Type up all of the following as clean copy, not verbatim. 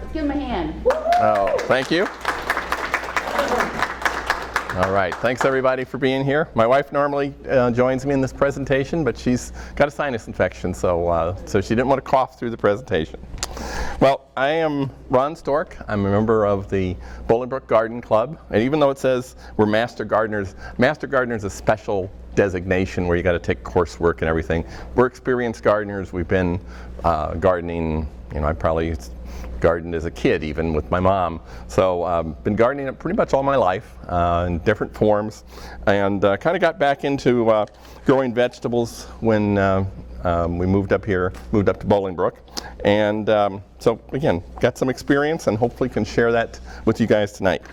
Let's give them a hand. Oh, thank you. All right, thanks everybody for being here. My wife normally joins me in this presentation, but she's got a sinus infection, so she didn't want to cough through the presentation. Well, I am Ron Stork. I'm a member of the Bolingbrook Garden Club, and even though it says we're Master Gardeners is a special designation where you got to take coursework and everything. We're experienced gardeners. We've been gardening, I probably gardened as a kid even with my mom. So been gardening pretty much all my life in different forms, and kind of got back into growing vegetables when we moved up to Bolingbrook. And so again, got some experience and hopefully can share that with you guys tonight.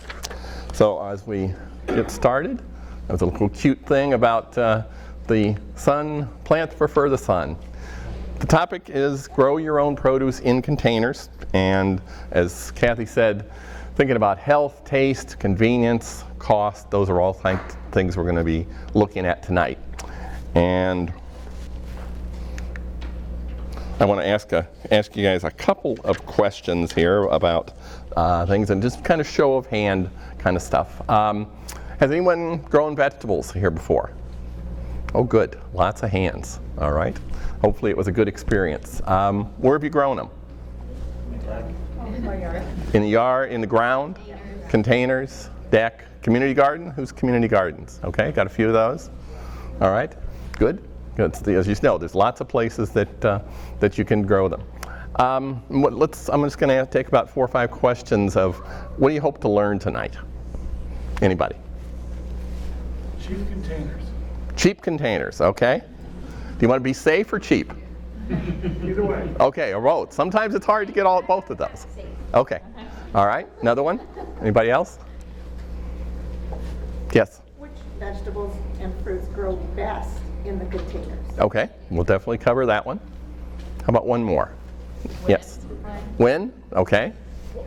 So as we get started, there's a little cute thing about the sun, plants prefer the sun. The topic is grow your own produce in containers, and as Kathy said, thinking about health, taste, convenience, cost, those are all things we're going to be looking at tonight. And I want to ask you guys a couple of questions here about things, and just kind of show of hand kind of stuff. Has anyone grown vegetables here before? Oh, good. Lots of hands. All right. Hopefully it was a good experience. Where have you grown them? In my yard. In the yard, in the ground, containers, deck, community garden? Who's community gardens? Okay, got a few of those. All right, good. Good. As you know, there's lots of places that you can grow them. I'm just going to take about 4 or 5 questions of what do you hope to learn tonight? Anybody? Cheap containers. Cheap containers, okay. Do you want to be safe or cheap? Either way. Okay, a road. Sometimes it's hard to get both of those. Okay. All right, another one? Anybody else? Yes? Which vegetables and fruits grow best in the containers? Okay, we'll definitely cover that one. How about one more? Yes. When? Okay.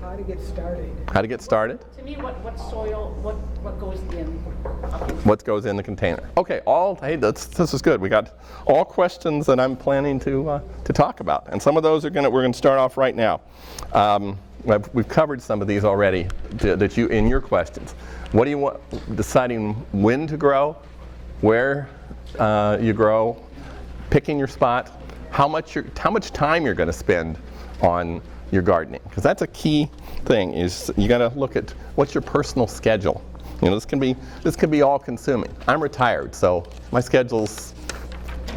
How to get started. How to get started? To me, what soil, what goes in? What goes in the container? Okay, hey, this is good. We got all questions that I'm planning to talk about, and some of those we're going to start off right now. We've covered some of these already in your questions. What do you want? Deciding when to grow, where you grow, picking your spot, how much time you're going to spend on your gardening, because that's a key thing. Is you got to look at what's your personal schedule. This can be all consuming. I'm retired, so my schedule's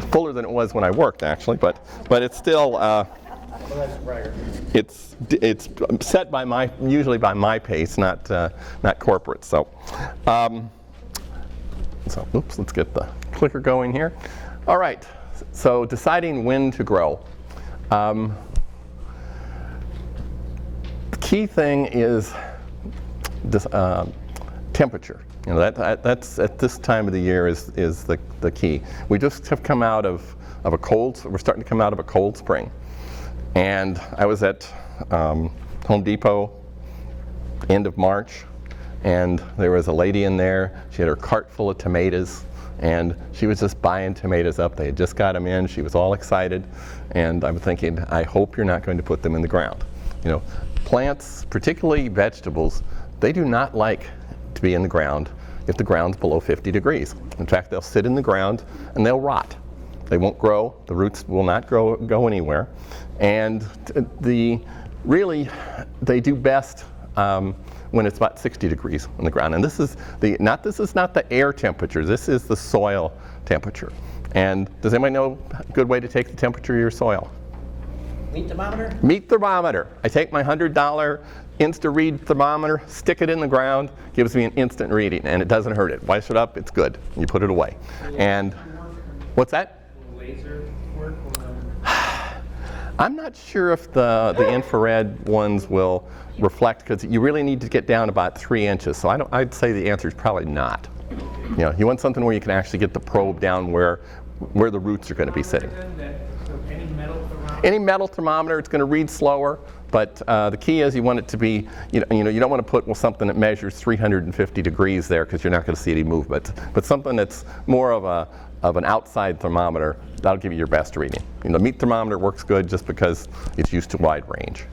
fuller than it was when I worked actually, but it's still it's set by usually by my pace, not corporate. So oops, let's get the clicker going here. All right, so deciding when to grow. Key thing is this, temperature. That's at this time of the year is the key. We just have come out of a cold. We're starting to come out of a cold spring, and I was at Home Depot end of March, and there was a lady in there. She had her cart full of tomatoes, and she was just buying tomatoes up. They had just got them in. She was all excited, and I'm thinking, I hope you're not going to put them in the ground. Plants, particularly vegetables, they do not like to be in the ground if the ground's below 50 degrees. In fact, they'll sit in the ground and they'll rot. They won't grow. The roots will not go anywhere. And they do best when it's about 60 degrees on the ground. And this is not the air temperature. This is the soil temperature. And does anybody know a good way to take the temperature of your soil? Meat thermometer? Meat thermometer. I take my $100 Insta-Read thermometer, stick it in the ground, gives me an instant reading, and it doesn't hurt it. Wipe it up, it's good. You put it away. And what's that? Laser work? I'm not sure if the infrared ones will reflect, because you really need to get down about 3 inches. So I'd say the answer is probably not. You want something where you can actually get the probe down where the roots are going to be sitting. Any metal thermometer, it's going to read slower, but the key is you want it to be, you don't want to put something that measures 350 degrees there, because you're not going to see any movement. But something that's more of an outside thermometer, that'll give you your best reading. The meat thermometer works good just because it's used to wide range.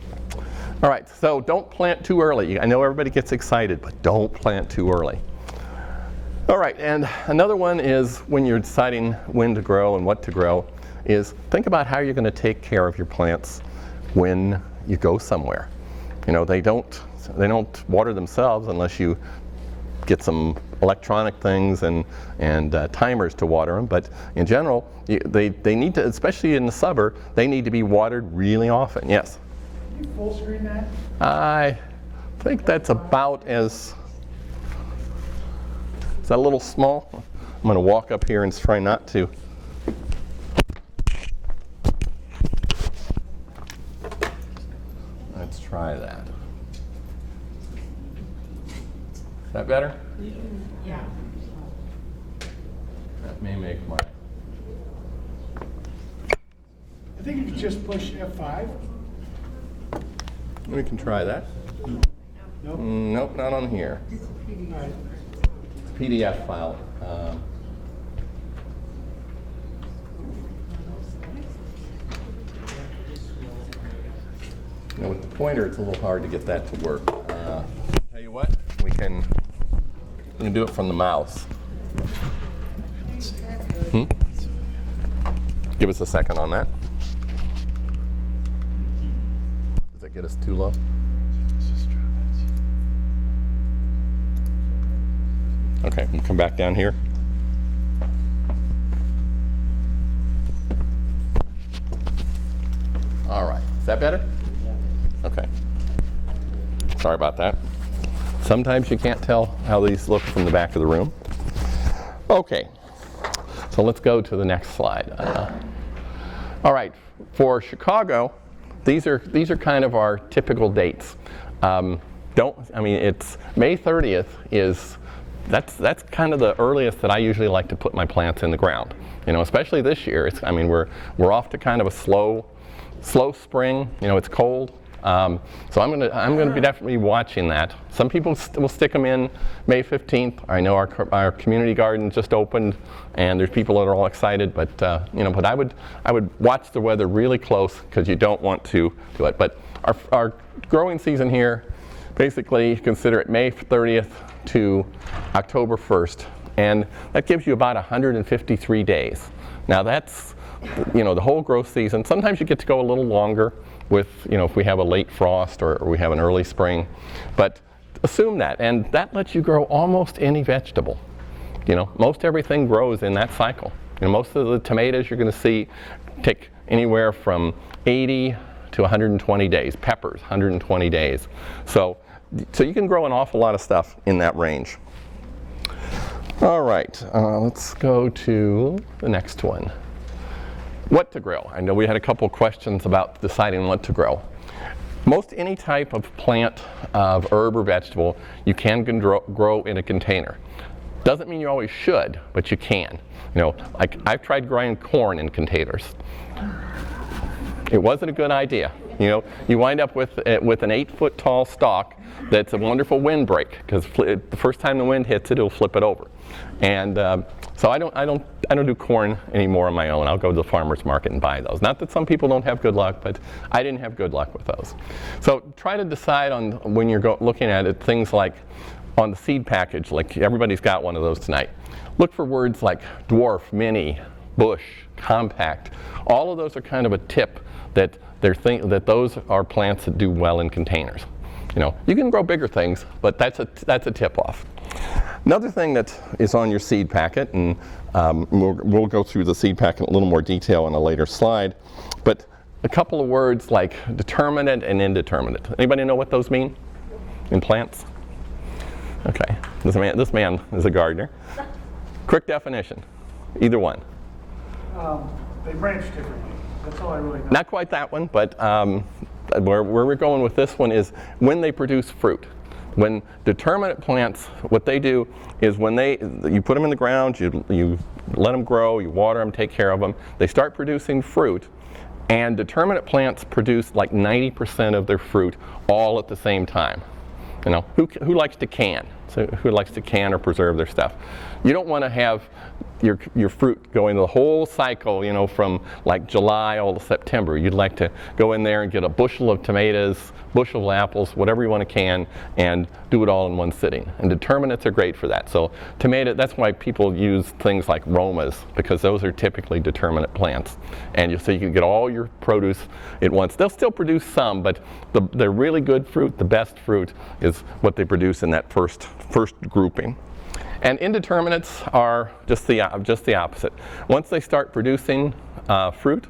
All right, so don't plant too early. I know everybody gets excited, but don't plant too early. All right, and another one is when you're deciding when to grow and what to grow is think about how you're going to take care of your plants when you go somewhere. You know, they don't water themselves unless you get some electronic things and timers to water them. But in general, they need to, especially in the summer, they need to be watered really often. Yes? Can you full screen that? I think that's about as... Is that a little small? I'm going to walk up here and try not to. Let's try that. Is that better? Yeah. That may make my... I think if you just push F5. We can try that. Nope. Nope, not on here. All right. PDF file. You know, with the pointer, it's a little hard to get that to work. Tell you what, we can do it from the mouse. Give us a second on that. Does that get us too low? Okay, we'll come back down here. All right, is that better? Okay. Sorry about that. Sometimes you can't tell how these look from the back of the room. Okay, so let's go to the next slide. All right, for Chicago, these are kind of our typical dates. It's May 30th is. That's kind of the earliest that I usually like to put my plants in the ground. You know, especially this year. We're off to kind of a slow spring. You know, it's cold, so I'm gonna be definitely watching that. Some people will stick them in May 15th. I know our community garden just opened, and there's people that are all excited. But but I would watch the weather really close because you don't want to do it. But our growing season here, basically, consider it May 30th. To October 1st, and that gives you about 153 days. Now that's, the whole growth season. Sometimes you get to go a little longer with, if we have a late frost or we have an early spring, but assume that, and that lets you grow almost any vegetable. Most everything grows in that cycle. Most of the tomatoes you're going to see take anywhere from 80 to 120 days. Peppers, 120 days. So you can grow an awful lot of stuff in that range. All right, let's go to the next one. What to grow? I know we had a couple questions about deciding what to grow. Most any type of plant, of herb or vegetable, you can grow in a container. Doesn't mean you always should, but you can. Like I've tried growing corn in containers. It wasn't a good idea. You wind up with an 8-foot tall stalk that's a wonderful windbreak because the first time the wind hits it, it'll flip it over. And so I don't do corn anymore on my own. I'll go to the farmer's market and buy those. Not that some people don't have good luck, but I didn't have good luck with those. So try to decide on when you're looking at it, things like on the seed package, like everybody's got one of those tonight. Look for words like dwarf, mini, bush, compact. All of those are kind of a tip that those are plants that do well in containers. You can grow bigger things, but that's a tip-off. Another thing that is on your seed packet, and we'll go through the seed packet in a little more detail on a later slide, but a couple of words like determinate and indeterminate. Anybody know what those mean in plants? Okay, this man is a gardener. Quick definition, either one. They branch differently. That's all I really know. Not quite that one, but where we're going with this one is when they produce fruit. When determinate plants, what they do is when you put them in the ground, you let them grow, you water them, take care of them, they start producing fruit, and determinate plants produce like 90% of their fruit all at the same time. Who likes to can? So who likes to can or preserve their stuff? You don't want to have your fruit go into the whole cycle, you know, from like July all to September. You'd like to go in there and get a bushel of tomatoes, bushel of apples, whatever you want to can, and do it all in one sitting. And determinates are great for that. So that's why people use things like Romas, because those are typically determinate plants. And so you can get all your produce at once. They'll still produce some, but the really good fruit, the best fruit, is what they produce in that first grouping. And indeterminates are just the opposite. Once they start producing fruit,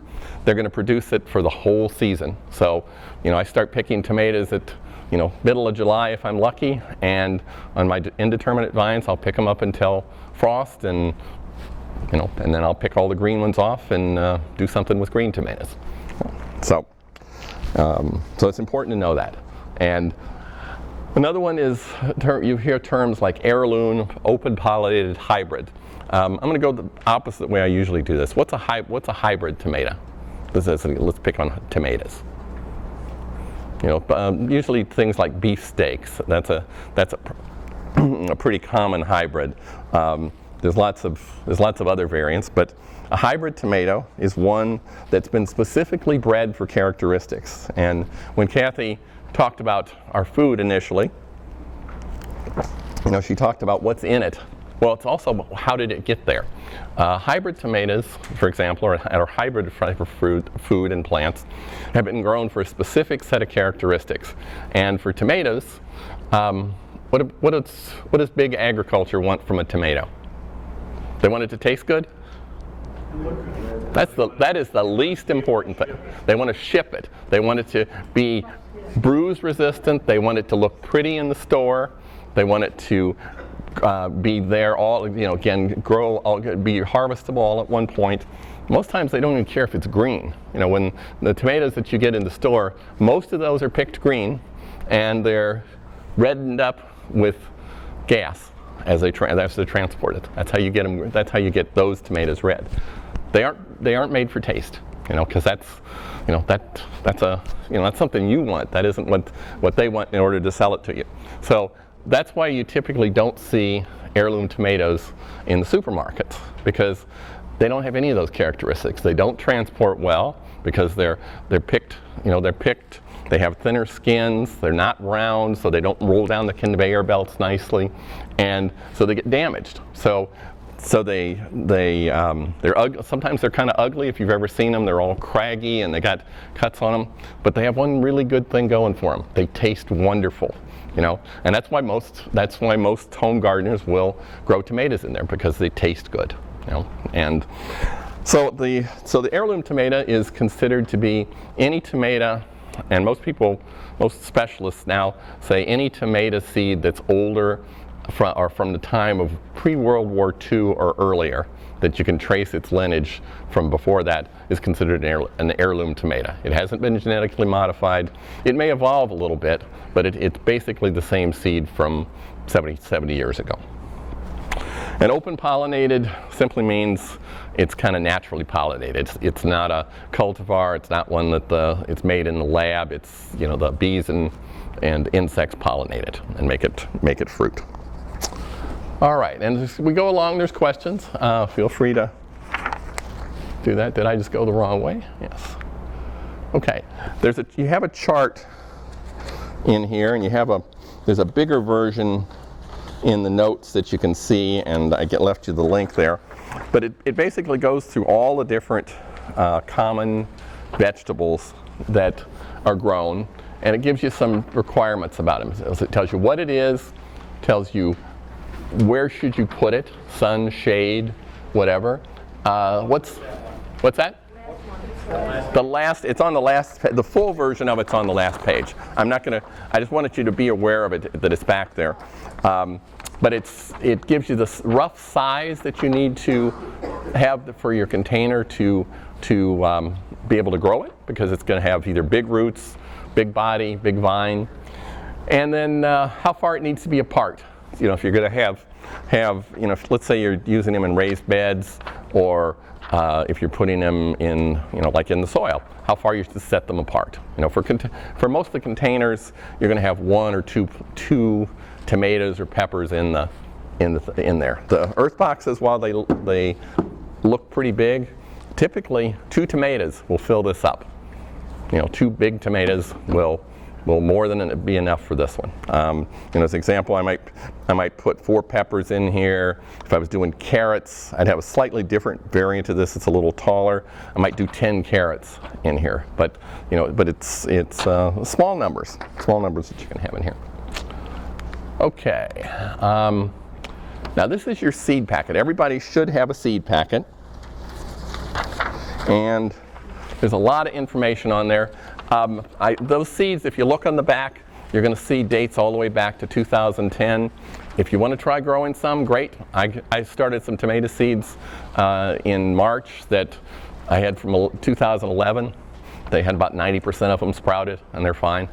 they're going to produce it for the whole season. So, you know, I start picking tomatoes at, you know, middle of July if I'm lucky, and on my indeterminate vines, I'll pick them up until frost, and you know, and then I'll pick all the green ones off and do something with green tomatoes. So it's important to know that. And another one is, you hear terms like heirloom, open pollinated, hybrid. I'm going to go the opposite way I usually do this. What's a hybrid tomato? Let's pick on tomatoes. You know, usually things like beef steaks. That's a pretty common hybrid. There's lots of other variants, but a hybrid tomato is one that's been specifically bred for characteristics. And when Kathy talked about our food initially, you know, she talked about what's in it. Well, it's also how did it get there. Hybrid tomatoes, for example, or hybrid food and plants, have been grown for a specific set of characteristics. And for tomatoes, what does big agriculture want from a tomato? They want it to taste good? That is the least important thing. They want to ship it. They want it to be bruise resistant. They want it to look pretty in the store. They want it to be there all, you know, again, be harvestable all at one point. Most times they don't even care if it's green. You know, when the tomatoes that you get in the store, most of those are picked green, and they're reddened up with gas as they're transported. That's how you get them. That's how you get those tomatoes red. They aren't made for taste. You know, because that's something you want. That isn't what they want in order to sell it to you. So that's why you typically don't see heirloom tomatoes in the supermarkets, because they don't have any of those characteristics. They don't transport well because they're picked. You know, they're picked. They have thinner skins. They're not round, so they don't roll down the conveyor belts nicely, and so they get damaged. So they're ugly. Sometimes they're kind of ugly. If you've ever seen them, they're all craggy and they got cuts on them. But they have one really good thing going for them. They taste wonderful, you know. And that's why most home gardeners will grow tomatoes in there, because they taste good, you know. And so the heirloom tomato is considered to be any tomato, and most specialists now say any tomato seed that's older from the time of pre-World War II or earlier, that you can trace its lineage from before that, is considered an heirloom tomato. It hasn't been genetically modified. It may evolve a little bit, but it's basically the same seed from 70 years ago. And open pollinated simply means it's kind of naturally pollinated. It's not a cultivar. It's not one that it's made in the lab. It's, you know, the bees and insects pollinate it and make it fruit. All right, and as we go along, there's questions. Feel free to do that. Did I just go the wrong way? Yes. Okay. You have a chart in here, and there's a bigger version in the notes that you can see, and I left you the link there. But it basically goes through all the different common vegetables that are grown, and it gives you some requirements about them. So it tells you what it is, tells you where should you put it, sun, shade, whatever. What's that? It's on the last, the full version of it's on the last page. I just wanted you to be aware of it, that it's back there. But it gives you the rough size that you need to have for your container to be able to grow it, because it's going to have either big roots, big body, big vine, and then how far it needs to be apart. You know, if you're going to have, you know, let's say you're using them in raised beds, or if you're putting them in, like in the soil, how far you should set them apart. For most of the containers, you're going to have one or two tomatoes or peppers in there. The earth boxes, while they look pretty big, typically 2 tomatoes will fill this up. 2 big tomatoes will more than be enough for this one. As an example, I might put 4 peppers in here. If I was doing carrots, I'd have a slightly different variant of this. It's a little taller. I might do 10 carrots in here, but it's small numbers that you can have in here. Okay. Now this is your seed packet. Everybody should have a seed packet, and there's a lot of information on there. Those seeds, if you look on the back, you're going to see dates all the way back to 2010. If you want to try growing some, great. I started some tomato seeds in March that I had from 2011. They had about 90% of them sprouted, and they're fine.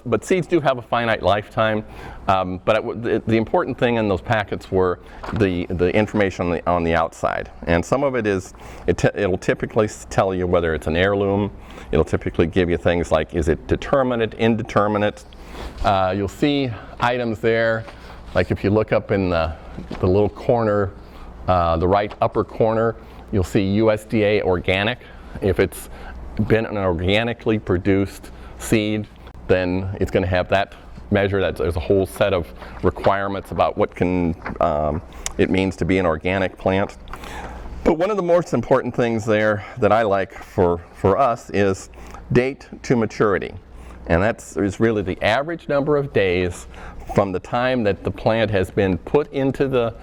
But seeds do have a finite lifetime. But the important thing in those packets were the information on the outside. And some of it is, it'll typically tell you whether it's an heirloom. It'll typically give you things like, is it determinate, indeterminate? You'll see items there, like if you look up in the little corner, the right upper corner, you'll see USDA Organic. If it's been an organically produced seed, then it's going to have that measure. There's a whole set of requirements about what it means to be an organic plant. But one of the most important things there that I like for us is date to maturity. And is really the average number of days from the time that the plant has been put into the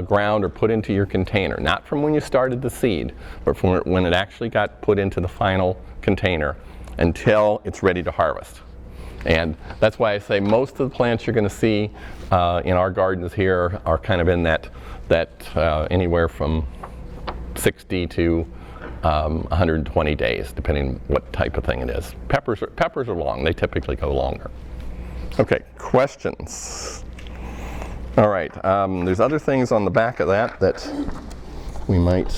ground or put into your container. Not from when you started the seed, but from when it actually got put into the final container until it's ready to harvest. And that's why I say most of the plants you're going to see in our gardens here are kind of in that anywhere from 60 to 120 days, depending what type of thing it is. Peppers are long. They typically go longer. Okay, questions? All right, there's other things on the back of that we might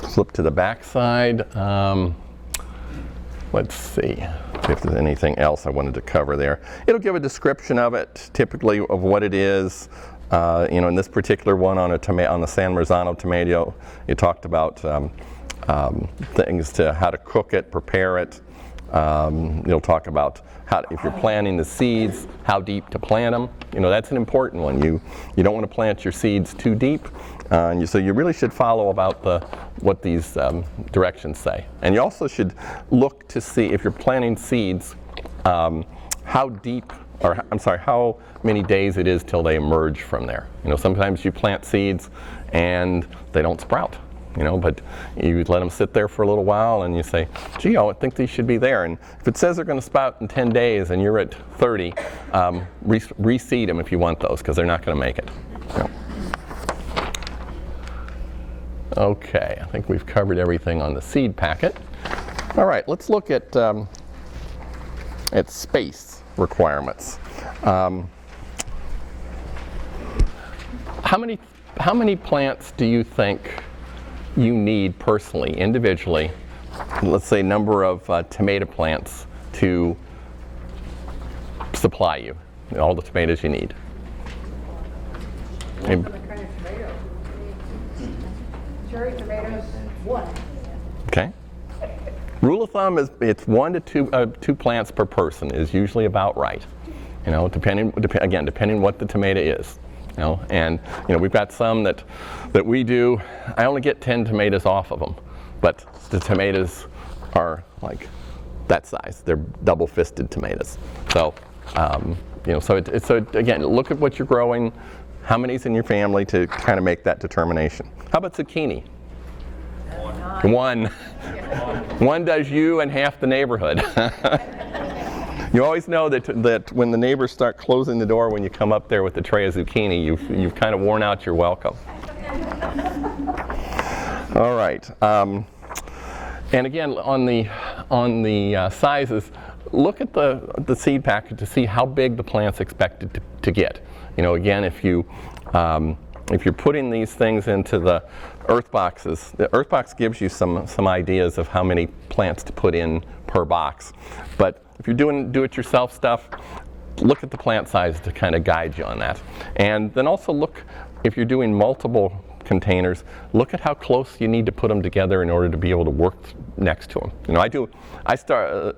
flip to the back side. Let's see if there's anything else I wanted to cover there. It'll give a description of it, typically of what it is. In this particular one on the San Marzano tomato, it talked about things to how to cook it, prepare it. It'll talk about if you're planting the seeds, how deep to plant them. That's an important one. You don't want to plant your seeds too deep, so you really should follow about what these directions say. And you also should look to see if you're planting seeds, how many days it is till they emerge from there. Sometimes you plant seeds and they don't sprout. But you let them sit there for a little while and you say, gee, I think these should be there. And if it says they're going to sprout in 10 days and you're at 30, reseed them if you want those, because they're not going to make it. Okay, I think we've covered everything on the seed packet. All right, let's look at space requirements. How many plants do you think you need personally, individually, let's say number of tomato plants to supply you all the tomatoes you need? What kind of tomato? Cherry tomatoes, 1. Okay. Rule of thumb is it's 1 to 2 plants per person is usually about right. Depending what the tomato is. And we've got some that we do. I only get 10 tomatoes off of them, but the tomatoes are like that size. They're double-fisted tomatoes. So, so again, look at what you're growing, how many's in your family to kind of make that determination. How about zucchini? 1. 1 does you and half the neighborhood. You always know that when the neighbors start closing the door when you come up there with the tray of zucchini, you've kind of worn out your welcome. All right. And again, on the sizes, look at the seed packet to see how big the plant's expected to get. Again, if you if you're putting these things into the earth boxes, the earth box gives you some ideas of how many plants to put in per box. But if you're doing do-it-yourself stuff, look at the plant size to kind of guide you on that. And then also look, if you're doing multiple containers, look at how close you need to put them together in order to be able to work next to them. You know, I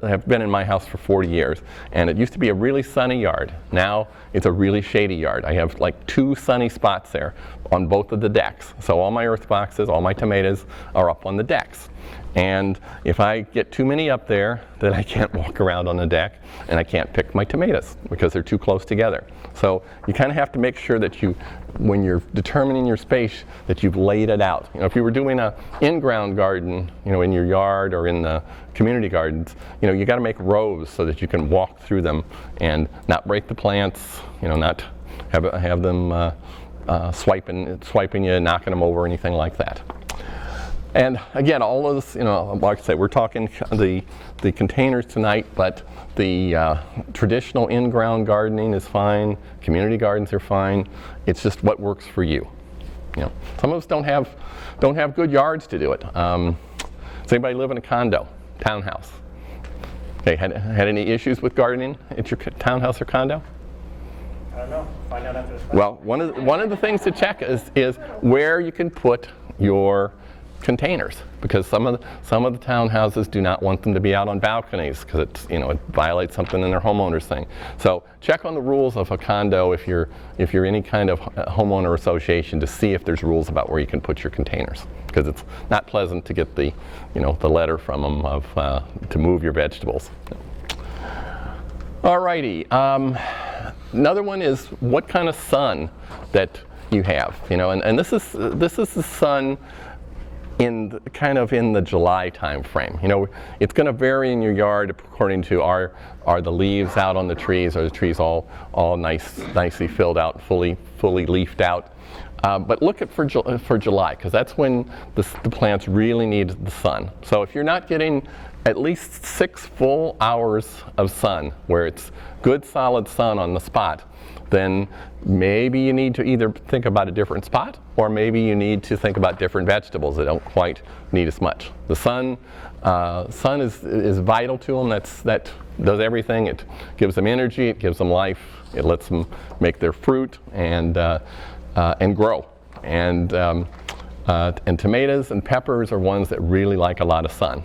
have been in my house for 40 years, and it used to be a really sunny yard. Now it's a really shady yard. I have like 2 sunny spots there on both of the decks. So all my earth boxes, all my tomatoes are up on the decks. And if I get too many up there, then I can't walk around on the deck and I can't pick my tomatoes because they're too close together. So you kind of have to make sure that when you're determining your space, that you've laid it out. You know, if you were doing an in-ground garden, you know, in your yard or in the community gardens, you know, you got to make rows so that you can walk through them and not break the plants, you know, not have them swiping you, knocking them over, anything like that. And again, all of this, you know, like I say, we're talking the containers tonight, but the traditional in-ground gardening is fine. Community gardens are fine. It's just what works for you. You know, some of us don't have good yards to do it. Does anybody live in a condo, townhouse? Okay, had any issues with gardening at your townhouse or condo? I don't know. Find out after this. Well, one of the things to check is where you can put your containers, because some of the townhouses do not want them to be out on balconies because it violates something in their homeowners thing. So check on the rules of a condo if you're any kind of homeowner association to see if there's rules about where you can put your containers, because it's not pleasant to get the letter from them to move your vegetables. Alrighty. Another one is what kind of sun that you have. You know, and this is the sun in the July time frame. You know, it's going to vary in your yard according to are the leaves out on the trees, are the trees all nicely filled out, fully leafed out. But look at for July, because that's when the plants really need the sun. So if you're not getting at least 6 full hours of sun, where it's good solid sun on the spot, then maybe you need to either think about a different spot, or maybe you need to think about different vegetables that don't quite need as much. The sun is vital to them. That does everything. It gives them energy. It gives them life. It lets them make their fruit and grow. And tomatoes and peppers are ones that really like a lot of sun.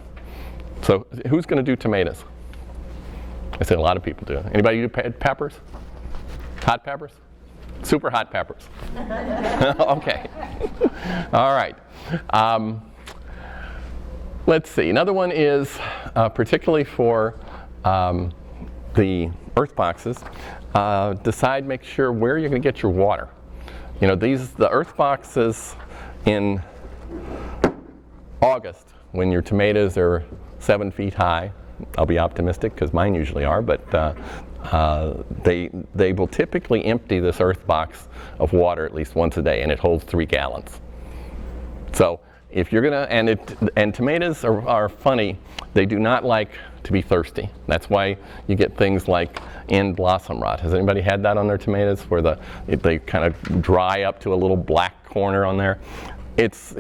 So who's going to do tomatoes? I said a lot of people do. Anybody do peppers? Hot peppers? Super hot peppers. Okay. All right. Let's see. Another one is particularly for the earth boxes. Make sure where you're going to get your water. You know, the earth boxes in August, when your tomatoes are 7 feet high, I'll be optimistic because mine usually are, but they will typically empty this earth box of water at least once a day, and it holds 3 gallons. So if you're gonna, and tomatoes are funny, they do not like to be thirsty. That's why you get things like end blossom rot. Has anybody had that on their tomatoes, where they kind of dry up to a little black corner on there? It's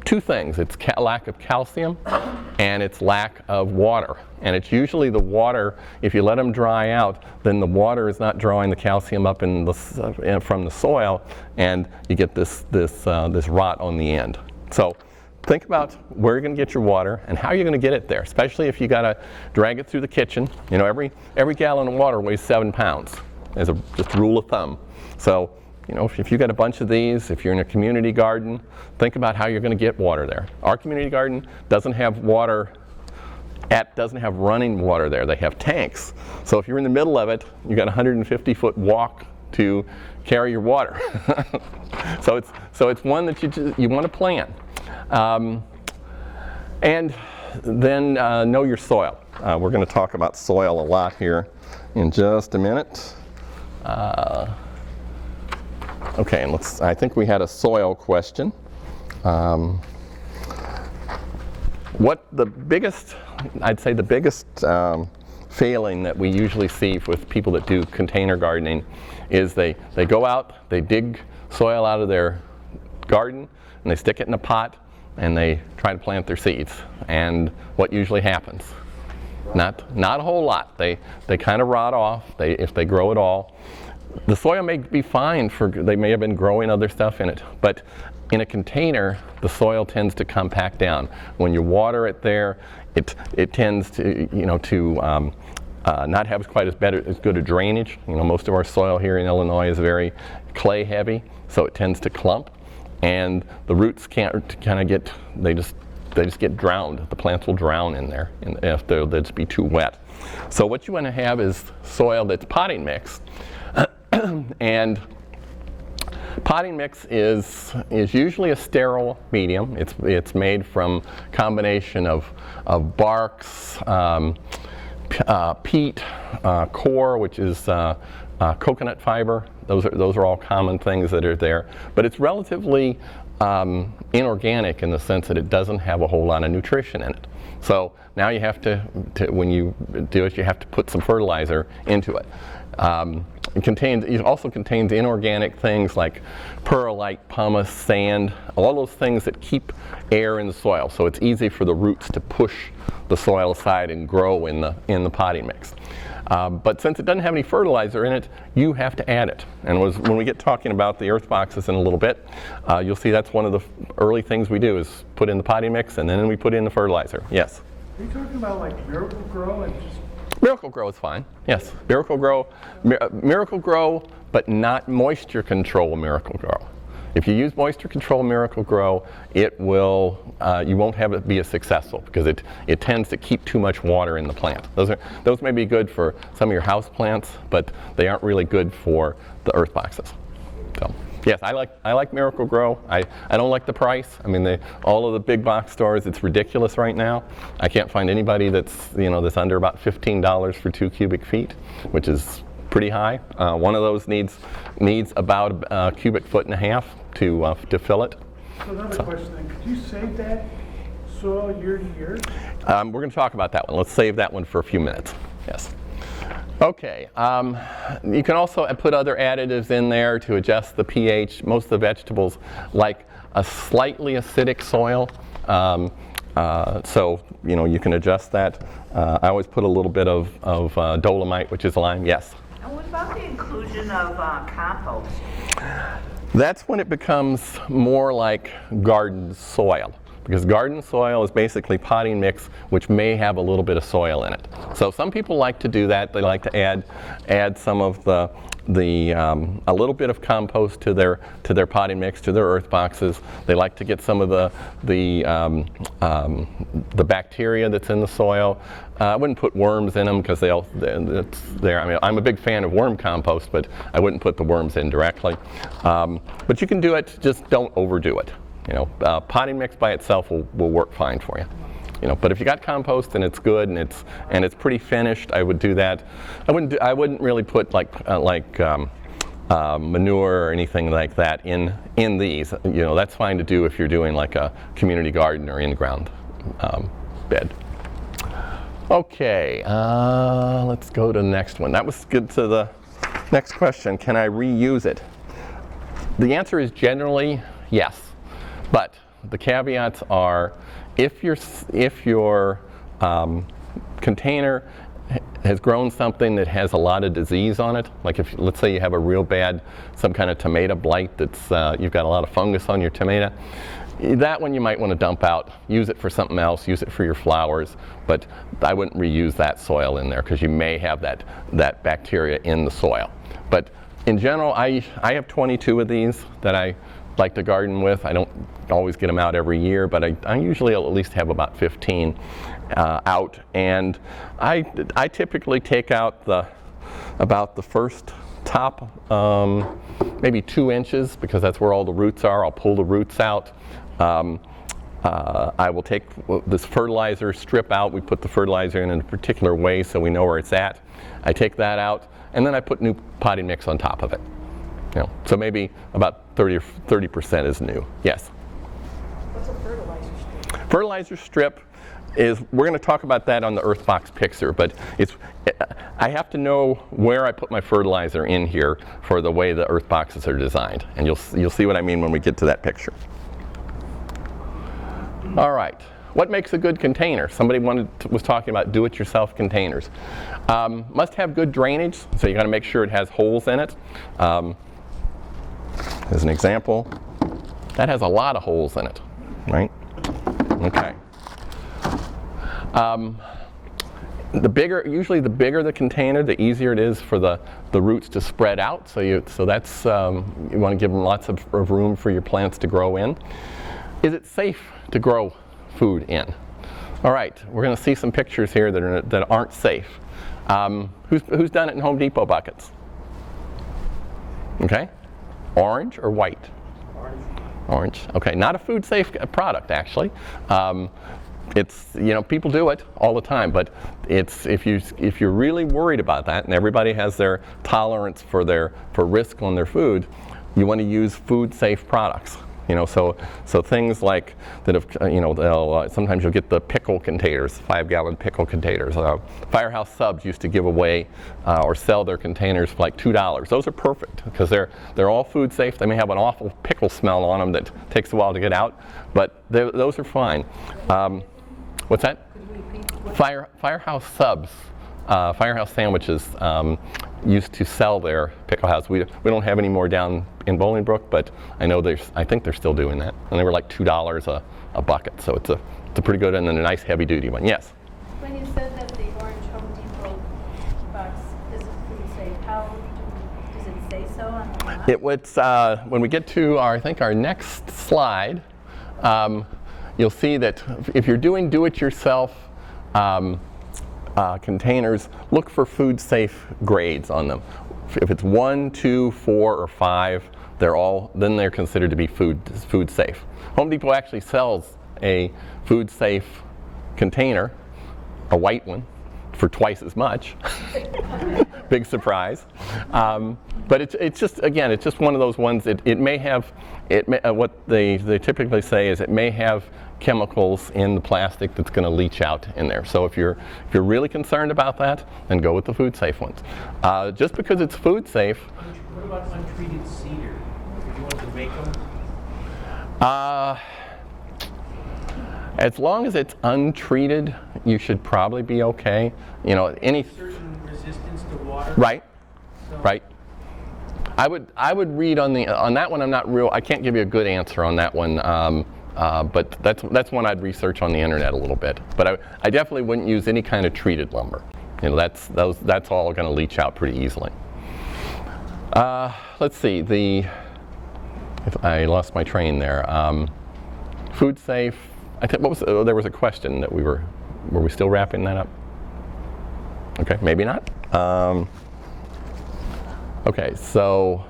2 things. It's lack of calcium and it's lack of water. And it's usually the water, if you let them dry out, then the water is not drawing the calcium up from the soil, and you get this rot on the end. So think about where you're going to get your water and how you're going to get it there, especially if you got to drag it through the kitchen. You know, every gallon of water weighs 7 pounds, as just a rule of thumb. So, you know, if you've got a bunch of these, if you're in a community garden, think about how you're going to get water there. Our community garden doesn't have running water there. They have tanks. So if you're in the middle of it, you've got a 150-foot walk to carry your water. So it's one that you want to plan. And then know your soil. We're going to talk about soil a lot here in just a minute. Okay, and I think we had a soil question. I'd say the biggest failing that we usually see with people that do container gardening is they go out, they dig soil out of their garden, and they stick it in a pot, and they try to plant their seeds. And what usually happens? Not a whole lot. They kind of rot off if they grow at all. The soil may be fine they may have been growing other stuff in it, but in a container, the soil tends to compact down. When you water it there, it tends to not have quite as good a drainage. Most of our soil here in Illinois is very clay heavy, so it tends to clump, and the roots they just get drowned. The plants will drown in there if they'll just be too wet. So what you want to have is soil that's potting mix, and potting mix is usually a sterile medium. It's made from combination of barks, peat, core, which is coconut fiber. Those are all common things that are there. But it's relatively inorganic in the sense that it doesn't have a whole lot of nutrition in it. So now you have to when you do it, you have to put some fertilizer into it. It also contains inorganic things like perlite, pumice, sand, all those things that keep air in the soil. So it's easy for the roots to push the soil aside and grow in the potting mix. But since it doesn't have any fertilizer in it, you have to add it. And when we get talking about the earth boxes in a little bit, you'll see that's one of the early things we do is put in the potting mix, and then we put in the fertilizer. Yes? Are you talking about like Miracle Grow and just... Miracle Grow is fine. Yes, Miracle Grow, but not moisture control Miracle Grow. If you use moisture control Miracle Grow, it will you won't have it be as successful because it tends to keep too much water in the plant. Those may be good for some of your house plants, but they aren't really good for the earth boxes. So yes, I like Miracle Grow. I don't like the price. I mean, all of the big box stores, it's ridiculous right now. I can't find anybody that's under about $15 for 2 cubic feet, which is pretty high. One of those needs about a cubic foot and a half to fill it. So another question then, could you save that soil year to year? We're going to talk about that one. Let's save that one for a few minutes. Yes. Okay. You can also put other additives in there to adjust the pH. Most of the vegetables like a slightly acidic soil. So you can adjust that. I always put a little bit of dolomite, which is lime. Yes. And what about the inclusion of compost? That's when it becomes more like garden soil, because garden soil is basically potting mix which may have a little bit of soil in it. So some people like to do that. They like to add some of a little bit of compost to their potting mix, to their earth boxes. They like to get some of the bacteria that's in the soil. I wouldn't put worms in them because it's there. I mean, I'm a big fan of worm compost, but I wouldn't put the worms in directly. But you can do it. Just don't overdo it. Potting mix by itself will work fine for you. But if you got compost and it's good and it's pretty finished, I would do that. I wouldn't really put like manure or anything like that in these. That's fine to do if you're doing like a community garden or in-ground bed. Okay, let's go to the next one. That was good. To the next question: can I reuse it? The answer is generally yes. But the caveats are, if your container has grown something that has a lot of disease on it, like let's say you have a real bad, some kind of tomato blight that's, you've got a lot of fungus on your tomato, that one you might want to dump out, use it for something else, use it for your flowers, but I wouldn't reuse that soil in there because you may have that bacteria in the soil. But in general, I have 22 of these that I like to garden with. I don't always get them out every year, but I usually at least have about 15 out. And I typically take out about the first top maybe 2 inches because that's where all the roots are. I'll pull the roots out. I will take this fertilizer strip out. We put the fertilizer in a particular way so we know where it's at. I take that out, and then I put new potting mix on top of it. So maybe about 30% is new. Yes? What's a fertilizer strip? Fertilizer strip is we're going to talk about that on the Earthbox Pixer, but I have to know where I put my fertilizer in here for the way the Earthboxes are designed, and you'll see what I mean when we get to that picture. All right, what makes a good container? Somebody was talking about do-it-yourself containers. Must have good drainage, so you got to make sure it has holes in it. As an example, that has a lot of holes in it, right? Okay. Usually the bigger the container, the easier it is for the roots to spread out. So that's you want to give them lots of room for your plants to grow in. Is it safe to grow food in? All right, we're going to see some pictures here that aren't safe. Who's done it in Home Depot buckets? Okay, orange or white? Orange. Okay, not a food safe product actually. It's, people do it all the time, but it's if you're really worried about that, and everybody has their tolerance for risk on their food, you want to use food safe products. So things like that have, sometimes you'll get the pickle containers, 5-gallon pickle containers. Firehouse Subs used to give away or sell their containers for like $2. Those are perfect because they're all food safe. They may have an awful pickle smell on them that takes a while to get out, but those are fine. What's that? Firehouse Subs, Firehouse Sandwiches used to sell their pickle house. We don't have any more down in Bolingbrook, but I think they're still doing that. And they were like $2 a bucket, so it's a pretty good and then a nice heavy duty one. Yes? When you said that the orange Home Depot box isn't food safe, how does it say so on the box? When we get to our next slide, you'll see that if you're doing do-it-yourself containers, look for food safe grades on them. If it's 1, 2, 4, or 5, then they're considered to be food safe. Home Depot actually sells a food safe container, a white one, for twice as much. Big surprise. But it's just one of those ones. It may have what they typically say is it may have chemicals in the plastic that's going to leach out in there. So if you're really concerned about that, then go with the food safe ones. Just because it's food safe. What about untreated cedar? If you want to make them? As long as it's untreated, you should probably be okay. Any certain resistance to water. Right. Right. I would read on that one. I can't give you a good answer on that one. But that's one I'd research on the internet a little bit. But I definitely wouldn't use any kind of treated lumber. That's all going to leach out pretty easily. Let's see. If I lost my train there. Food safe. I think there was a question that were we still wrapping that up? Okay, maybe not. Okay, so.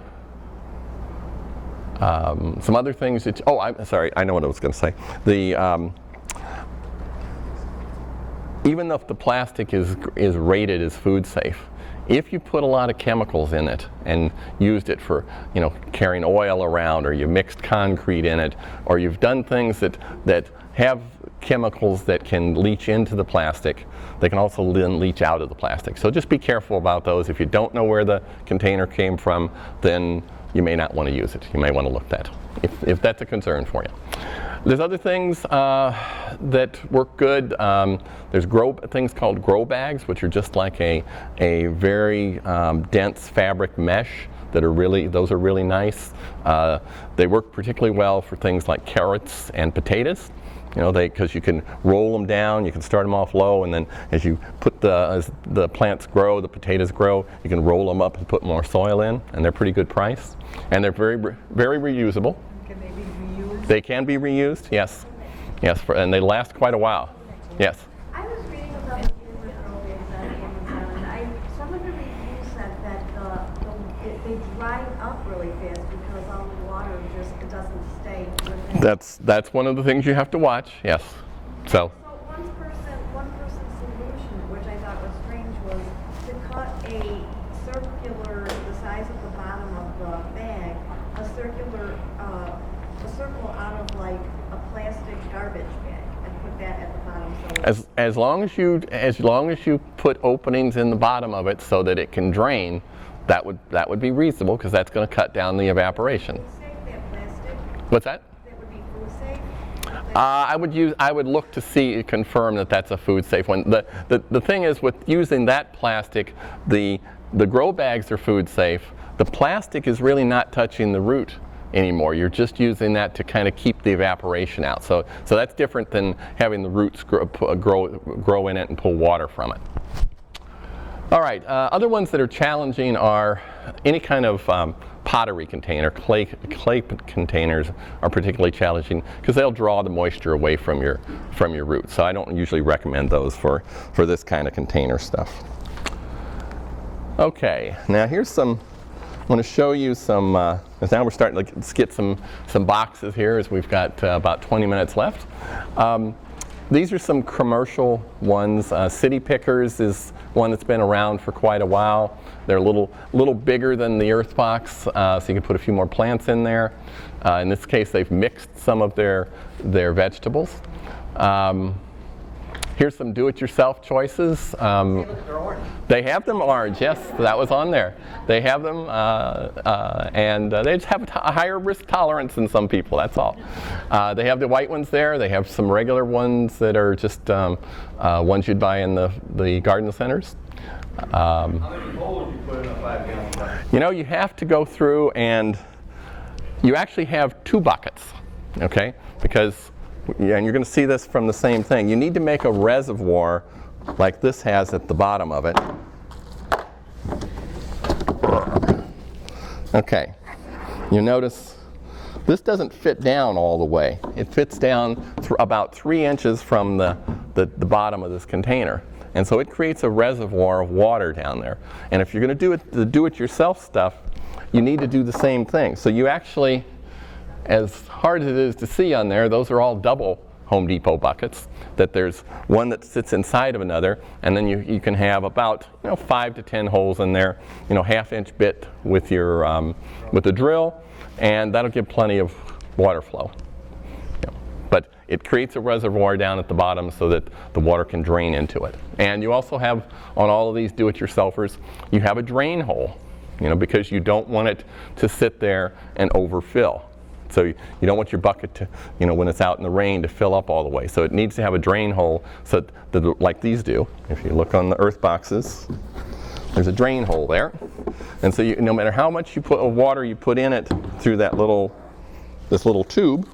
Some other things I'm sorry, I know what I was going to say. Even if the plastic is rated as food safe, if you put a lot of chemicals in it and used it for carrying oil around, or you mixed concrete in it, or you've done things that have chemicals that can leach into the plastic, they can also then leach out of the plastic. So just be careful about those. If you don't know where the container came from, then you may not want to use it. You may want to look at that, if that's a concern for you. There's other things that work good. There's things called grow bags, which are just like a very dense fabric mesh those are really nice. They work particularly well for things like carrots and potatoes. Because you can roll them down, you can start them off low, and then as the plants grow, the potatoes grow, you can roll them up and put more soil in, and they're pretty good price. And they're very, very reusable. Can they be reused? They can be reused, yes. Yes, and they last quite a while. Yes? I was reading about the grow bags on Amazon, and some of the reviews said that they dry up really fast because all the water it doesn't stay within. That's one of the things you have to watch, yes. So one person's solution, which I thought was strange, was to cut the size of the bottom of the bag, a circle out of like a plastic garbage bag, and put that at the bottom. So As long as you put openings in the bottom of it so that it can drain, that would be reasonable, because that's going to cut down the evaporation. Safe, that plastic, What's that? that would be food safe? I would look to see, confirm that that's a food safe one. The thing is, with using that plastic, the grow bags are food safe. The plastic is really not touching the root anymore. You're just using that to kind of keep the evaporation out. So that's different than having the roots grow in it and pull water from it. All right, other ones that are challenging are any kind of pottery container. Clay containers are particularly challenging because they'll draw the moisture away from your roots. So I don't usually recommend those for this kind of container stuff. Okay, now here's some. I want to show you some, because now we're starting to let's get some boxes here, as we've got about 20 minutes left. These are some commercial ones. City Pickers is one that's been around for quite a while. They're a little bigger than the Earth Box, so you can put a few more plants in there. In this case, they've mixed some of their vegetables. Here's some do-it-yourself choices. They have them orange, yes, that was on there. They have them, and they just have a higher risk tolerance than some people, that's all. They have the white ones there. They have some regular ones that are just ones you'd buy in the garden centers. How many bowls you put in a 5-gallon bucket? You know, you have to go through, and you actually have 2 buckets, okay? Because, and you're going to see this from the same thing. You need to make a reservoir like this has at the bottom of it. Okay, you notice this doesn't fit down all the way. It fits down about 3 inches from the bottom of this container. And so it creates a reservoir of water down there. And if you're going to do the do-it-yourself stuff, you need to do the same thing. So you actually, as hard as it is to see on there, those are all double Home Depot buckets, that there's one that sits inside of another, and then you can have about 5 to 10 holes in there, 1/2-inch bit with your with the drill, and that'll give plenty of water flow. But it creates a reservoir down at the bottom so that the water can drain into it. And you also have, on all of these do-it-yourselfers, you have a drain hole, because you don't want it to sit there and overfill. So you don't want your bucket to, when it's out in the rain, to fill up all the way. So it needs to have a drain hole, so that, like these do. If you look on the Earth Boxes, there's a drain hole there. And so no matter how much of water you put in it through this little tube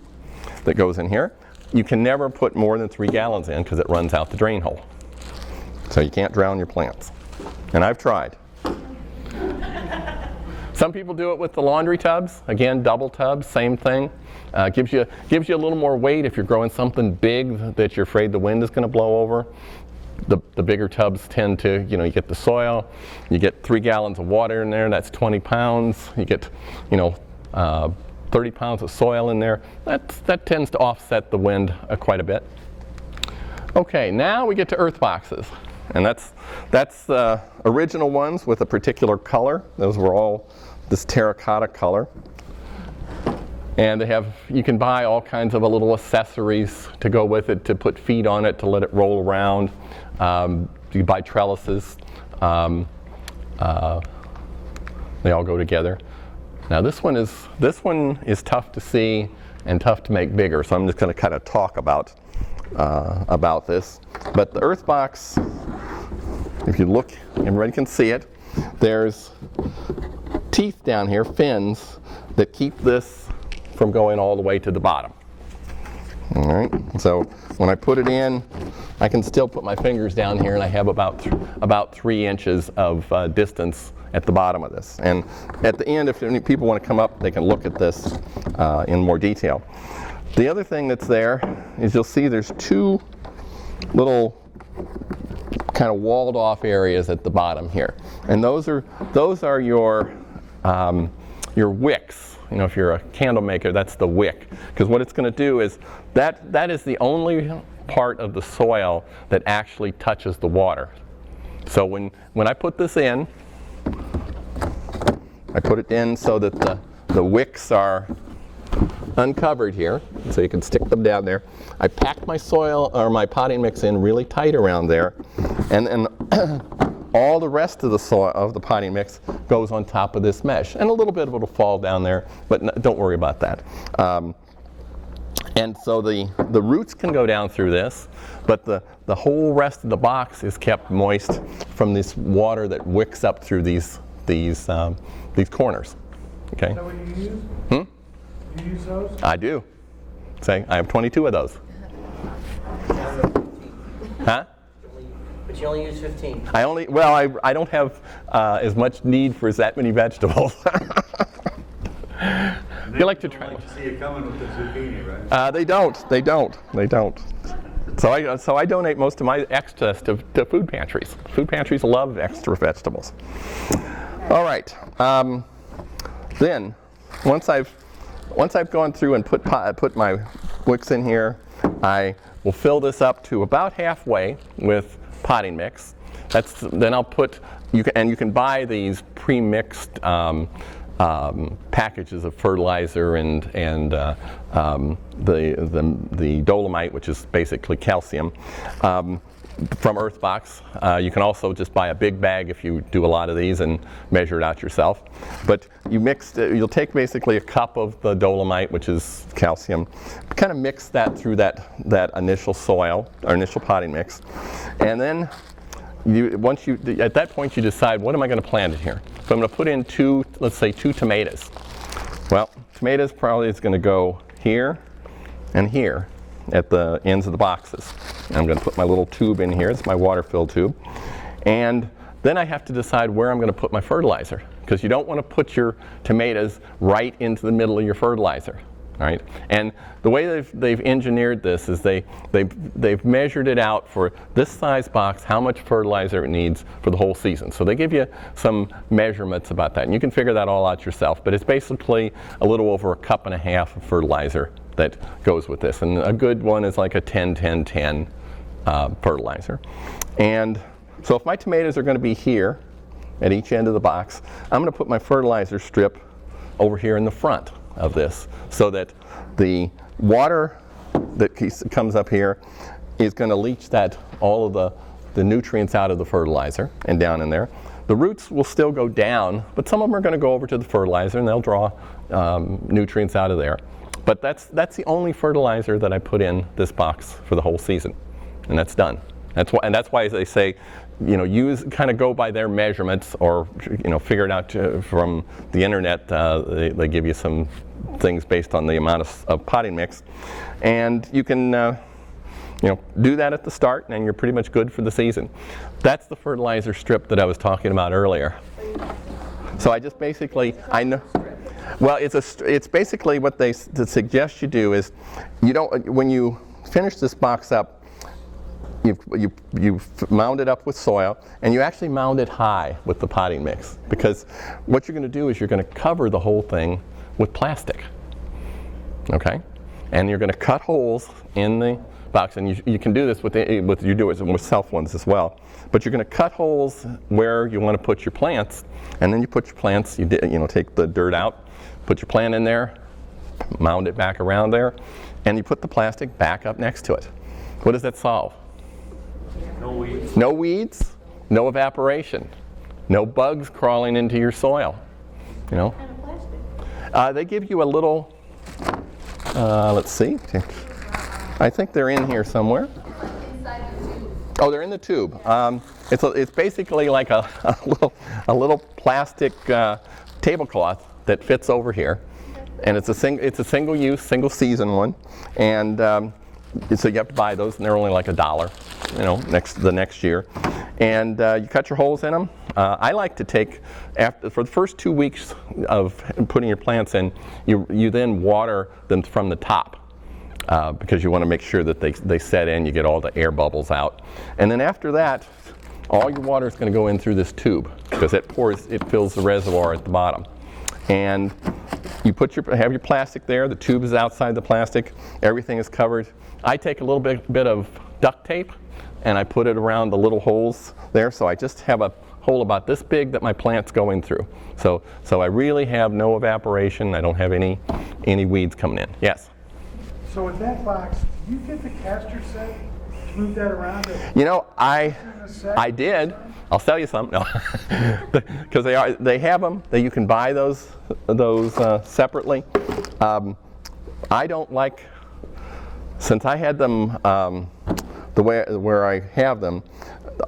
that goes in here, you can never put more than 3 gallons in, because it runs out the drain hole. So you can't drown your plants. And I've tried. Some people do it with the laundry tubs. Again, double tubs, same thing. Gives you a little more weight if you're growing something big that you're afraid the wind is going to blow over. The bigger tubs tend to, you get the soil. You get 3 gallons of water in there. That's 20 pounds. You get, 30 pounds of soil in there. That tends to offset the wind quite a bit. Okay, now we get to Earth Boxes. And that's the original ones with a particular color. Those were all this terracotta color. And you can buy all kinds of little accessories to go with it, to put feet on it, to let it roll around. You buy trellises. They all go together. Now this one is tough to see and tough to make bigger, so I'm just going to kind of talk about this. But the Earth Box, if you look, everybody can see it. There's teeth down here, fins, that keep this from going all the way to the bottom. All right, so when I put it in, I can still put my fingers down here, and I have about 3 inches of distance at the bottom of this. And at the end, if any people want to come up, they can look at this in more detail. The other thing that's there is you'll see there's 2 little kind of walled off areas at the bottom here. And those are your wicks. If you're a candle maker, that's the wick. Because what it's going to do is that is the only part of the soil that actually touches the water. So when I put this in, I put it in so that the wicks are uncovered here, so you can stick them down there. I packed my soil or my potting mix in really tight around there, and then all the rest of the soil of the potting mix goes on top of this mesh, and a little bit of it will fall down there, but don't worry about that. And so the roots can go down through this, but the whole rest of the box is kept moist from this water that wicks up through these corners. Okay. Is that what you use? You use those? I do. Say, I have 22 of those. Huh? But you only use 15. I don't have as much need for that many vegetables. You like to try. Like to see it coming with the zucchini, right? They don't. So I donate most of my excess to food pantries. Food pantries love extra vegetables. All right. Then, once I've gone through and put my wicks in here, I will fill this up to about halfway with potting mix. Then I'll put you can buy these pre-mixed packages of fertilizer and the dolomite, which is basically calcium, from Earthbox. You can also just buy a big bag if you do a lot of these and measure it out yourself. But you'll take basically a cup of the dolomite, which is calcium, kind of mix that through that initial soil or initial potting mix, and then at that point you decide, what am I going to plant in here? So I'm going to put in let's say two tomatoes. Well, tomatoes probably is going to go here and here at the ends of the boxes. And I'm going to put my little tube in here. It's my water fill tube. And then I have to decide where I'm going to put my fertilizer, because you don't want to put your tomatoes right into the middle of your fertilizer. All right, and the way they've engineered this is they've measured it out for this size box, how much fertilizer it needs for the whole season. So they give you some measurements about that, and you can figure that all out yourself. But it's basically a little over a cup and a half of fertilizer that goes with this, and a good one is like a 10-10-10 fertilizer. And so if my tomatoes are going to be here at each end of the box, I'm going to put my fertilizer strip over here in the front of this, so that the water that comes up here is going to leach all of the nutrients out of the fertilizer and down in there. The roots will still go down, but some of them are going to go over to the fertilizer and they'll draw nutrients out of there. But that's the only fertilizer that I put in this box for the whole season, and that's done. That's why they say, kind of go by their measurements, or figure it out from the internet. They give you some things based on the amount of potting mix, and you can do that at the start, and you're pretty much good for the season. That's the fertilizer strip that I was talking about earlier. So I just basically well, it's basically what they suggest you do is when you finish this box up, you mound it up with soil, and you actually mound it high with the potting mix, because what you're going to do is you're going to cover the whole thing with plastic. Okay, and you're going to cut holes in the box, and you can do this with self ones as well. But you're going to cut holes where you want to put your plants, and then you put your plants. Take the dirt out, put your plant in there, mound it back around there, and you put the plastic back up next to it. What does that solve? No weeds. No weeds, no evaporation, no bugs crawling into your soil. They give you a little, let's see, I think they're in here somewhere. Oh, they're in the tube. It's basically like a little plastic tablecloth that fits over here, and it's a single-use, single-season one, and so you have to buy those, and they're only like $1, the next year. And you cut your holes in them. I like to take, for the first 2 weeks of putting your plants in, you then water them from the top, because you want to make sure that they set in, you get all the air bubbles out. And then after that, all your water is going to go in through this tube, because it fills the reservoir at the bottom. And you have your plastic there, the tube is outside the plastic, everything is covered. I take a little bit of duct tape, and I put it around the little holes there, so I just have a hole about this big that my plant's going through. So I really have no evaporation. I don't have any weeds coming in. Yes? So with that box, do you get the caster set to move that around? You know, I did. I'll sell you some. No, because they have them. You can buy those separately. I don't like, since I had them the way where I have them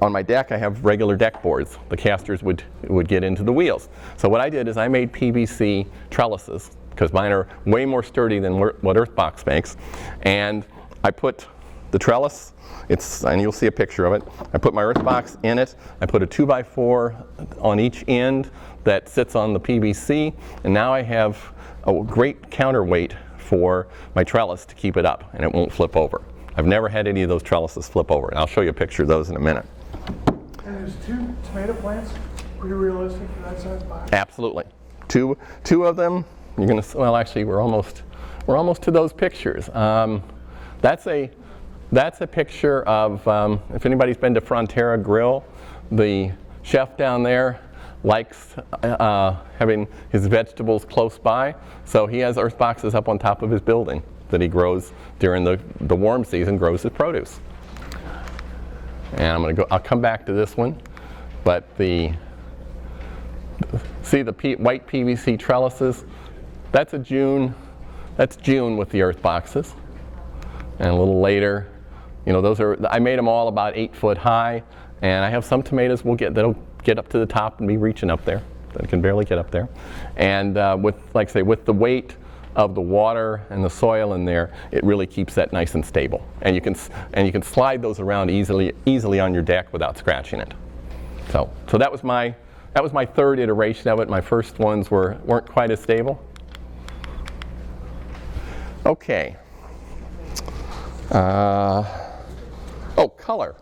on my deck. I have regular deck boards. The casters would get into the wheels. So what I did is I made PVC trellises, because mine are way more sturdy than what Earthbox makes, and I put the trellis, and you'll see a picture of it. I put my Earthbox in it. I put a 2x4 on each end that sits on the PVC, and now I have a great counterweight for my trellis to keep it up, and it won't flip over. I've never had any of those trellises flip over, and I'll show you a picture of those in a minute. And there's 2 tomato plants, pretty realistic for that size box? Absolutely. Two of them. You're gonna, well, actually, we're almost to those pictures. That's a picture of, if anybody's been to Frontera Grill, the chef down there likes having his vegetables close by, so he has earth boxes up on top of his building that he grows during the warm season, grows his produce. And I'll come back to this one, but see the white PVC trellises? That's June with the earth boxes. And a little later, you know, I made them all about 8 foot high, and I have some tomatoes that'll get up to the top and be reaching up there. That can barely get up there. And like I say, with the weight of the water and the soil in there, it really keeps that nice and stable. And you can slide those around easily on your deck without scratching it. So that was my third iteration of it. My first ones weren't quite as stable. Okay. Color.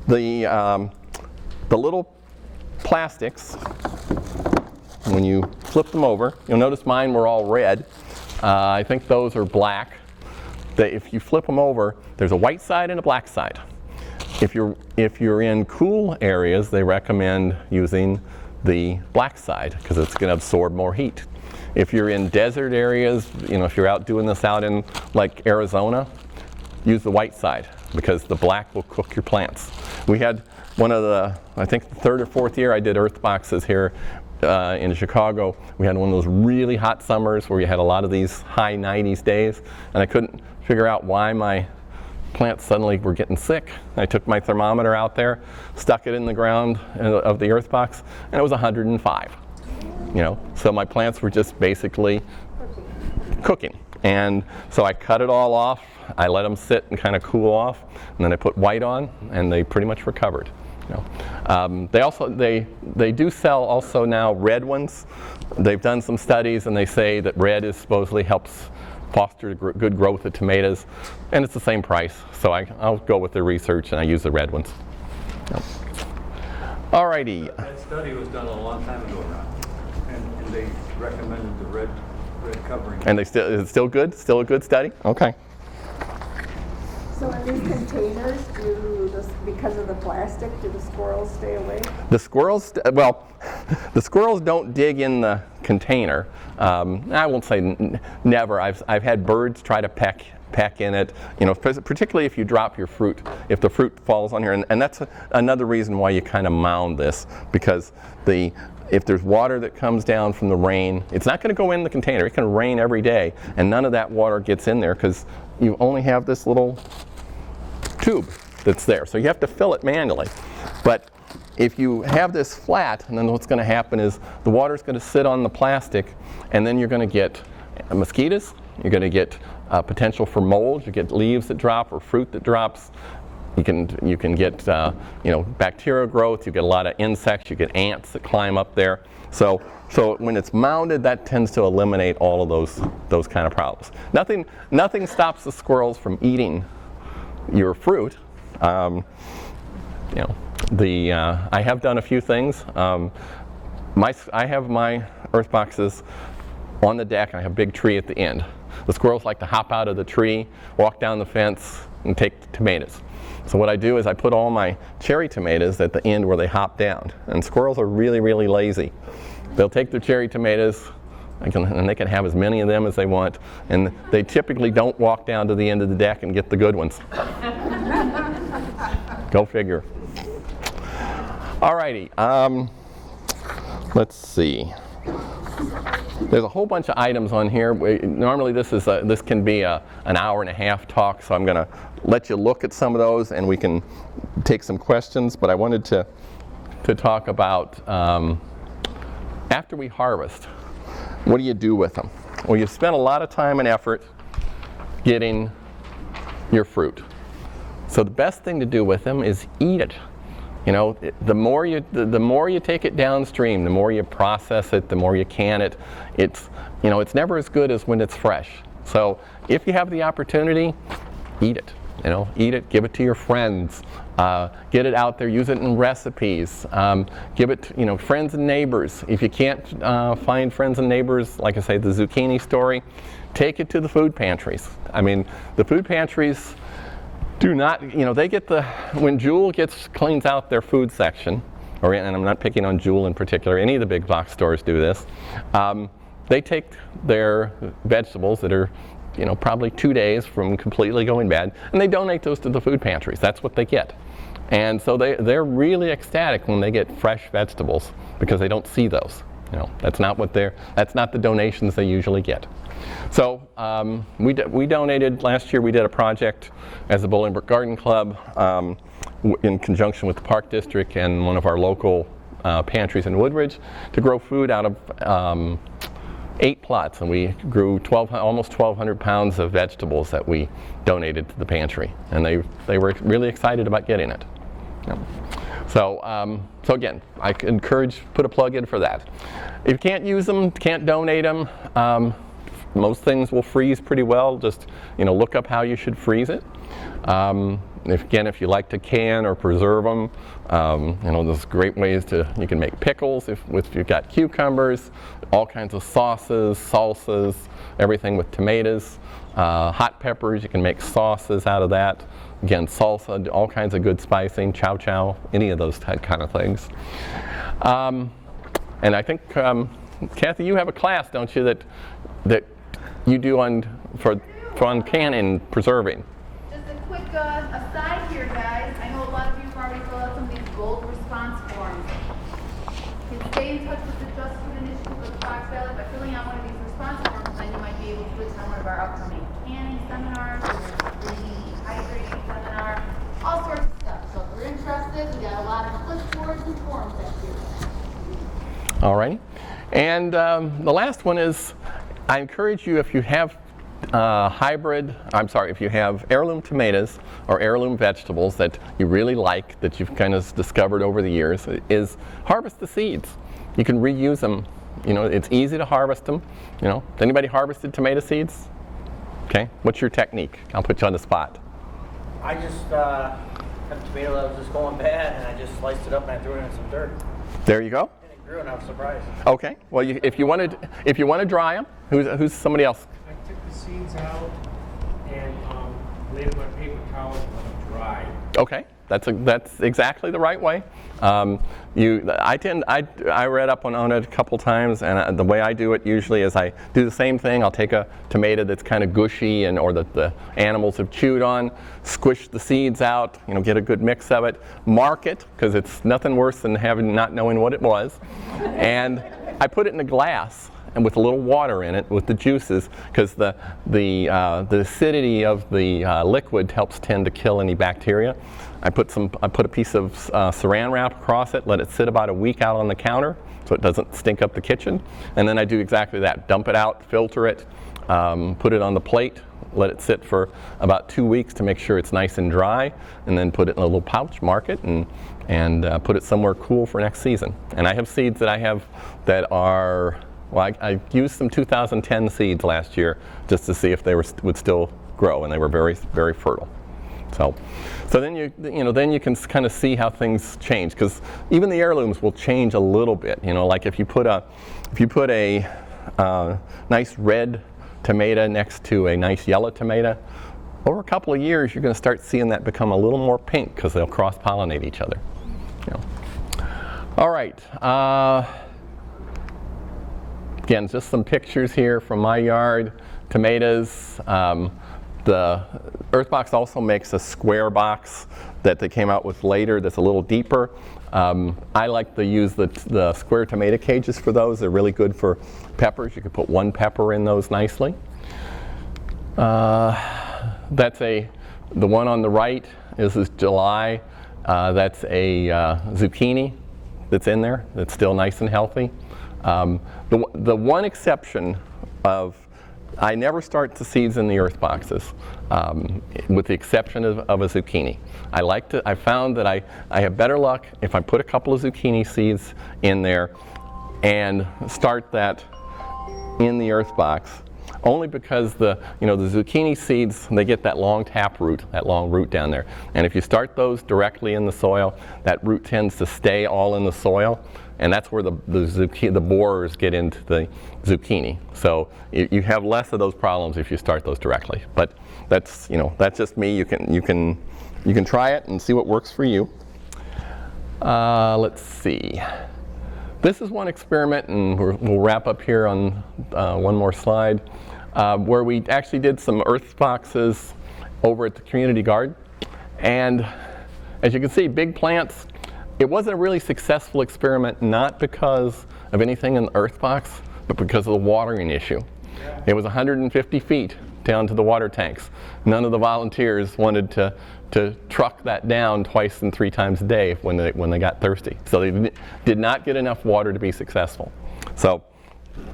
The little plastics, when you flip them over, you'll notice mine were all red. I think those are black. If you flip them over, there's a white side and a black side. If you're in cool areas, they recommend using the black side because it's going to absorb more heat. If you're in desert areas, you know, if you're out doing this out in like Arizona, use the white side because the black will cook your plants. We had I think the 3rd or 4th year I did earth boxes here in Chicago. We had one of those really hot summers where you had a lot of these high 90s days, and I couldn't figure out why my plants suddenly were getting sick. I took my thermometer out there, stuck it in the ground of the earth box, and it was 105. You know, so my plants were just basically cooking. And so I cut it all off. I let them sit and kind of cool off, and then I put white on, and they pretty much recovered. You know, they do sell also now red ones. They've done some studies, and they say that red supposedly helps foster good growth of tomatoes, and it's the same price. So I'll go with their research, and I use the red ones. Yep. Alrighty. That study was done a long time ago now, and they recommended the red covering. And is it still good? Still a good study? Okay. So in these containers, because of the plastic, do the squirrels stay away? The squirrels, the squirrels don't dig in the container. I won't say never. I've had birds try to peck in it. You know, particularly if you drop your fruit, if the fruit falls on here, and that's another reason why you kind of mound this, because if there's water that comes down from the rain, it's not going to go in the container. It can rain every day, and none of that water gets in there because you only have this little tube that's there. So you have to fill it manually. But if you have this flat, and then what's going to happen is the water's going to sit on the plastic, and then you're going to get mosquitoes. You're going to get potential for mold. You get leaves that drop or fruit that drops. You can get bacterial growth. You get a lot of insects. You get ants that climb up there. So when it's mounded, that tends to eliminate all of those kind of problems. Nothing stops the squirrels from eating your fruit. I have done a few things. I have my earth boxes on the deck, and I have a big tree at the end. The squirrels like to hop out of the tree, walk down the fence, and take the tomatoes. So what I do is I put all my cherry tomatoes at the end where they hop down. And squirrels are really, really lazy. They'll take their cherry tomatoes, and they can have as many of them as they want, and they typically don't walk down to the end of the deck and get the good ones. Go figure. Alrighty, let's see. There's a whole bunch of items on here. Normally this can be an hour and a half talk, so I'm going to let you look at some of those and we can take some questions, but I wanted to talk about after we harvest, what do you do with them? Well, you've spent a lot of time and effort getting your fruit. So the best thing to do with them is eat it. You know, the more you take it downstream, the more you process it, the more you can it. It's never as good as when it's fresh. So if you have the opportunity, eat it. You know, eat it, give it to your friends, get it out there, use it in recipes, give it to, friends and neighbors. If you can't find friends and neighbors, like I say, the zucchini story, take it to the food pantries. I mean, the food pantries do not, they get when Jewel cleans out their food section, and I'm not picking on Jewel in particular, any of the big box stores do this, they take their vegetables that are probably 2 days from completely going bad, and they donate those to the food pantries. That's what they get. And so they're really ecstatic when they get fresh vegetables because they don't see those. That's not the donations they usually get. So we donated, last year we did a project as the Bolingbrook Garden Club in conjunction with the Park District and one of our local pantries in Woodridge to grow food out of 8 plots, and we grew almost 1,200 pounds of vegetables that we donated to the pantry, and they were really excited about getting it. Yeah. So again, I encourage, put a plug in for that. If you can't use them, can't donate them, most things will freeze pretty well. Just look up how you should freeze it. If you like to can or preserve them, there's great ways you can make pickles if you've got cucumbers, all kinds of sauces, salsas, everything with tomatoes, hot peppers, you can make sauces out of that. Again, salsa, all kinds of good spicing, chow chow, any of those kind of things. And I think, Kathy, you have a class, don't you, that you do on canning, preserving. Just a quick aside here, guys. I know a lot of you have already filled out some of these gold response forms. You can stay in touch with the Just Food Initiative of the Fox Valley by filling out one of these response forms, then you might be able to attend one of our upcoming canning seminars, or the dehydrating seminar, all sorts of stuff. So if you're interested, we got a lot of clipboards and forms that year. All right. And the last one is, I encourage you, if you have if you have heirloom tomatoes or heirloom vegetables that you really like, that you've kind of discovered over the years, is harvest the seeds. You can reuse them. It's easy to harvest them. Has anybody harvested tomato seeds? Okay, what's your technique? I'll put you on the spot. I just had a tomato that was just going bad, and I just sliced it up and I threw it in some dirt. There you go. And it grew, and I was surprised. Okay. Well, if you want to dry them, who's somebody else? I took the seeds out and laid them on paper towels and let them dry. Okay, that's exactly the right way. I read up on it a couple times, and the way I do it usually is I do the same thing. I'll take a tomato that's kind of gushy or that the animals have chewed on, squish the seeds out, get a good mix of it, mark it, because it's nothing worse than not knowing what it was, and I put it in a glass and with a little water in it with the juices, because the acidity of the liquid helps tend to kill any bacteria. I put a piece of saran wrap across it, let it sit about a week out on the counter so it doesn't stink up the kitchen, and then I do exactly that. Dump it out, filter it, put it on the plate, let it sit for about 2 weeks to make sure it's nice and dry, and then put it in a little pouch, mark it, and put it somewhere cool for next season. And I have seeds that I have that are, well, I used some 2010 seeds last year just to see if they would still grow, and they were very, very fertile. So then you can kind of see how things change, because even the heirlooms will change a little bit. Like if you put a nice red tomato next to a nice yellow tomato, over a couple of years, you're going to start seeing that become a little more pink because they'll cross-pollinate each other. You know. All right. Again, just some pictures here from my yard. Tomatoes. The Earthbox also makes a square box that they came out with later that's a little deeper. I like to use the square tomato cages for those. They're really good for peppers. You can put one pepper in those nicely. That's the one on the right is July. That's a zucchini that's in there that's still nice and healthy. The one exception of I never start the seeds in the earth boxes, with the exception of a zucchini. I found that I have better luck if I put a couple of zucchini seeds in there and start that in the earth box, only because the zucchini seeds, they get that long tap root, that long root down there. And if you start those directly in the soil, that root tends to stay all in the soil. And that's where the borers get into the zucchini. So you have less of those problems if you start those directly. But that's just me. You can try it and see what works for you. Let's see. This is one experiment, and we'll wrap up here on one more slide, where we actually did some earth boxes over at the community garden. And as you can see, big plants. It wasn't a really successful experiment, not because of anything in the earth box, but because of the watering issue. It was 150 feet down to the water tanks. None of the volunteers wanted to truck that down twice and 3 times a day when they got thirsty. So they did not get enough water to be successful. So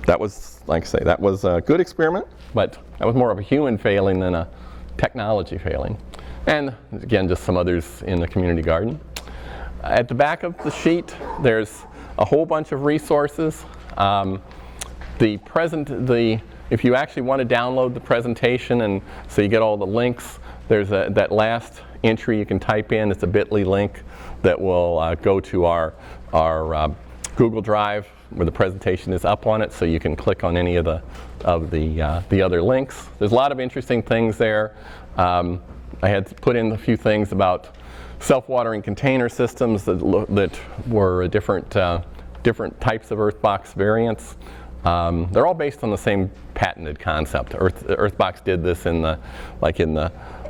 that was, like I say, that was a good experiment, but that was more of a human failing than a technology failing. And again, just some others in the community garden. At the back of the sheet, there's a whole bunch of resources. If you actually want to download the presentation, and so you get all the links, there's that last entry you can type in. It's a bit.ly link that will go to our Google Drive where the presentation is up on it, so you can click on any of the other links. There's a lot of interesting things there. I had to put in a few things about self-watering container systems that were different types of Earthbox variants. They're all based on the same patented concept. Earthbox did this in the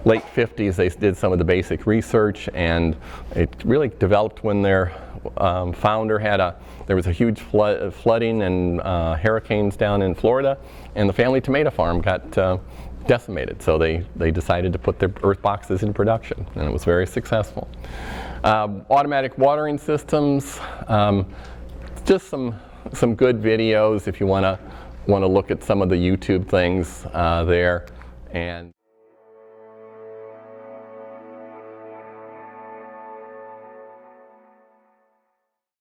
late 50s. They did some of the basic research, and it really developed when their founder there was a huge flooding and hurricanes down in Florida, and the family tomato farm got decimated. So they decided to put their earth boxes in production, and it was very successful. Automatic watering systems, just some good videos if you want to look at some of the YouTube things there. And